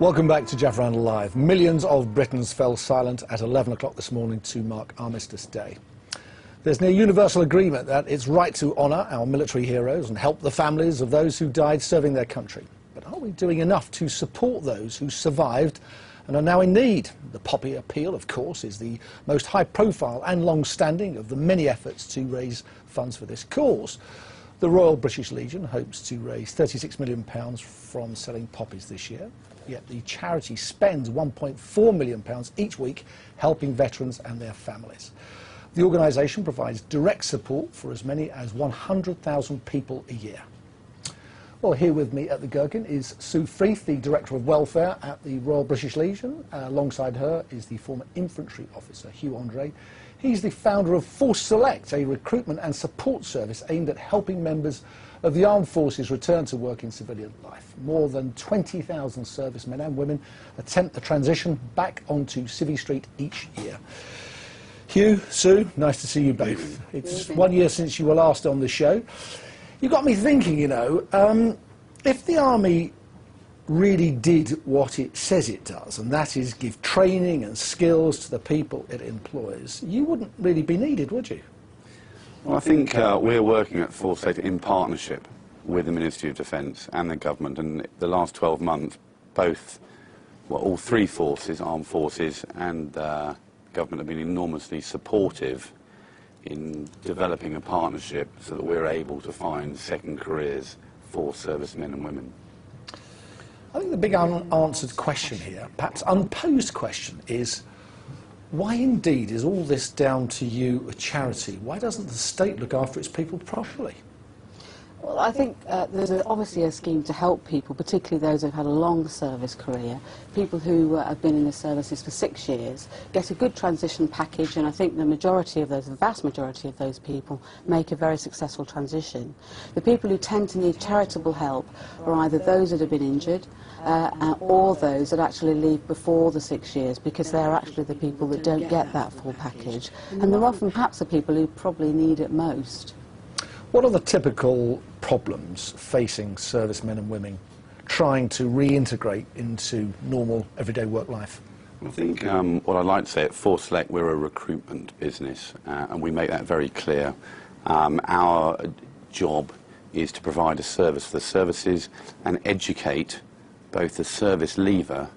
Welcome back to Jeff Randall Live. Millions of Britons fell silent at 11 o'clock this morning to mark Armistice Day. There's near universal agreement that it's right to honour our military heroes and help the families of those who died serving their country. But are we doing enough to support those who survived and are now in need? The Poppy Appeal, of course, is the most high-profile and long-standing of the many efforts to raise funds for this cause. The Royal British Legion hopes to raise £36 million from selling poppies this year, yet the charity spends £1.4 million each week helping veterans and their families. The organisation provides direct support for as many as 100,000 people a year. Well, here with me at the Gherkin is Sue Freeth, the Director of Welfare at the Royal British Legion. Alongside her is the former infantry officer, Hugh Andre. He's the founder of ForceSelect, a recruitment and support service aimed at helping members of the armed forces return to work in civilian life. More than 20,000 servicemen and women attempt the transition back onto Civvy Street each year. Hugh, Sue, nice to see you both. It's 1 year since you were last on the show. You got me thinking, you know, if the Army really did what it says it does, and that is give training and skills to the people it employs, you wouldn't really be needed, would you? Well, I think we're working at ForceSelect in partnership with the Ministry of Defence and the government, and the last 12 months, both, well, all three forces, armed forces and government, have been enormously supportive in developing a partnership so that we're able to find second careers for servicemen and women. I think the big unanswered question here, perhaps unposed question, is why indeed is all this down to you, a charity? Why doesn't the state look after its people properly? Well, I think there's obviously a scheme to help people, particularly those who've had a long service career. People who have been in the services for 6 years get a good transition package, and I think the majority of those, the vast majority of those people, make a very successful transition. The people who tend to need charitable help are either those that have been injured or those that actually leave before the 6 years, because they're actually the people that don't get that full package. And they're often perhaps the people who probably need it most. What are the typical problems facing servicemen and women trying to reintegrate into normal everyday work life? I think what I'd like to say at ForceSelect, we're a recruitment business, and we make that very clear. Our job is to provide a service for the services and educate both the service leaver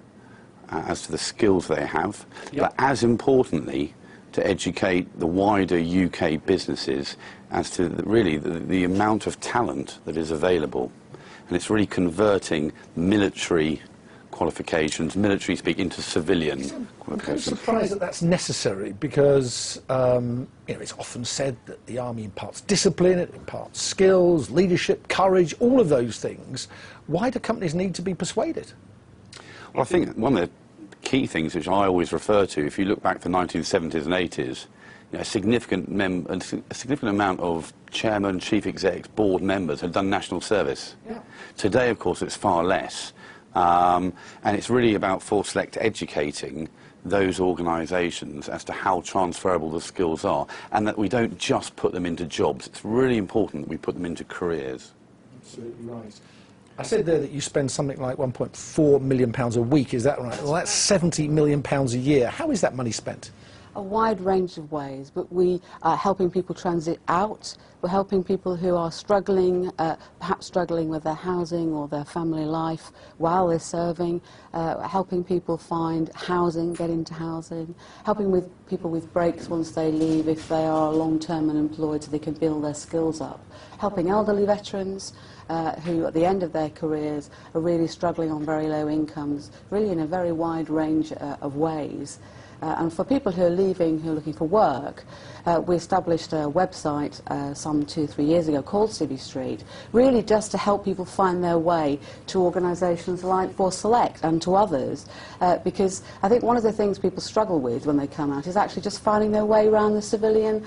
as to the skills they have, but as importantly, to educate the wider UK businesses as to the amount of talent that is available. And it's really converting military qualifications, military speak, into civilian qualifications. I'm surprised that that's necessary, because you know, it's often said that the Army imparts discipline, it imparts skills, leadership, courage, all of those things. Why do companies need to be persuaded? Well, I think one of the key things which I always refer to, if you look back to the 1970s and 80s, you know, a significant amount of chairman, chief execs, board members had done national service. Yeah. Today, of course, it's far less. And it's really about ForceSelect educating those organisations as to how transferable the skills are, and that we don't just put them into jobs. It's really important that we put them into careers. Absolutely right. I said there that you spend something like £1.4 million a week, is that right? Well, that's £70 million a year. How is that money spent? A wide range of ways, but we are helping people transit out. We're helping people who are struggling, perhaps struggling with their housing or their family life while they're serving, helping people find housing, get into housing, helping with people with breaks once they leave if they are long-term unemployed so they can build their skills up, helping elderly veterans who at the end of their careers are really struggling on very low incomes, really in a very wide range of ways. And for people who are leaving, who are looking for work, we established a website some 2-3 years ago called Civvy Street, really just to help people find their way to organisations like ForceSelect and to others, because I think one of the things people struggle with when they come out is actually just finding their way around the civilian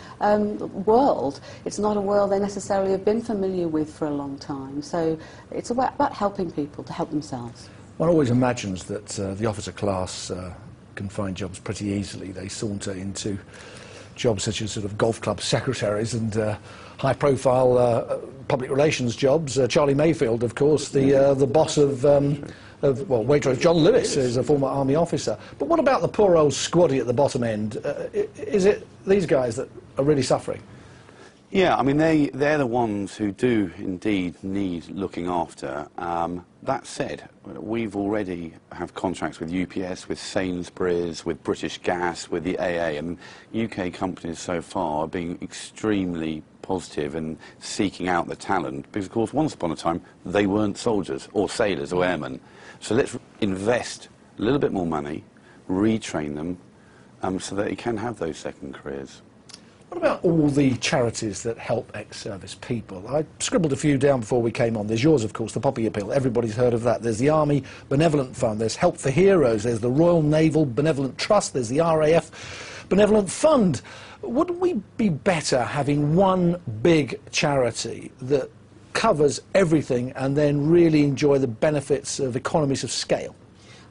world. It's not a world they necessarily have been familiar with for a long time, so it's about helping people to help themselves. One always imagines that the officer class can find jobs pretty easily. They saunter into jobs such as sort of golf club secretaries and high-profile public relations jobs. Charlie Mayfield, of course, the boss of Waitrose. John Lewis is a former army officer. But what about the poor old squaddy at the bottom end? Is it these guys that are really suffering? Yeah, I mean, they're the ones who do indeed need looking after. That said, we've already have contracts with UPS, with Sainsbury's, with British Gas, with the AA, and UK companies so far are being extremely positive and seeking out the talent, because of course once upon a time they weren't soldiers or sailors or airmen. So let's invest a little bit more money, retrain them, so that they can have those second careers. What about all the charities that help ex-service people? I scribbled a few down before we came on. There's yours, of course, the Poppy Appeal. Everybody's heard of that. There's the Army Benevolent Fund. There's Help for Heroes. There's the Royal Naval Benevolent Trust. There's the RAF Benevolent Fund. Wouldn't we be better having one big charity that covers everything and then really enjoy the benefits of economies of scale?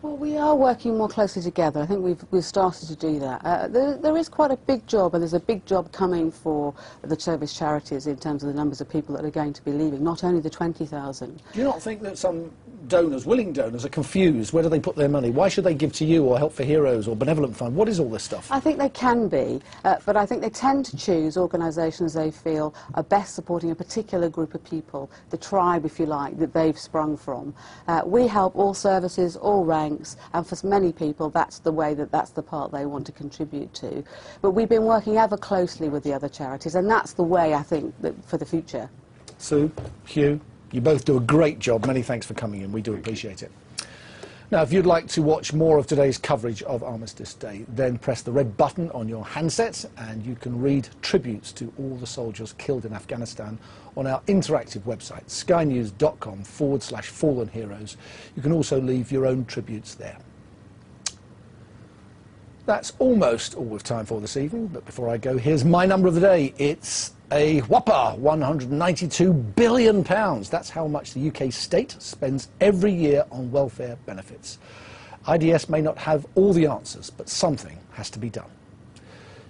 Well, we are working more closely together. I think we've started to do that. There is quite a big job, and there's a big job coming for the service charities in terms of the numbers of people that are going to be leaving, not only the 20,000. Do you not think that some donors, willing donors, are confused? Where do they put their money? Why should they give to you or Help for Heroes or Benevolent Fund? What is all this stuff? I think they can be, but I think they tend to choose organisations they feel are best supporting a particular group of people, the tribe, if you like, that they've sprung from. We help all services, all ranks, and for many people that's the way that's the part they want to contribute to. But we've been working ever closely with the other charities, and that's the way, I think, that for the future. Sue, Hugh, you both do a great job. Many thanks for coming in. We do appreciate it. Now, if you'd like to watch more of today's coverage of Armistice Day, then press the red button on your handset and you can read tributes to all the soldiers killed in Afghanistan on our interactive website, skynews.com/fallen heroes. You can also leave your own tributes there. That's almost all we've time for this evening, but before I go, here's my number of the day. It's a whopper, £192 billion. That's how much the UK state spends every year on welfare benefits. IDS may not have all the answers, but something has to be done.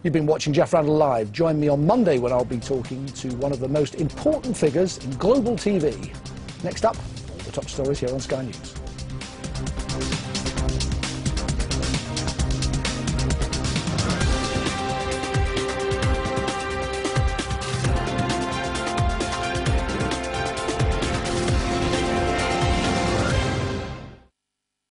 You've been watching Jeff Randall Live. Join me on Monday when I'll be talking to one of the most important figures in global TV. Next up, all the top stories here on Sky News.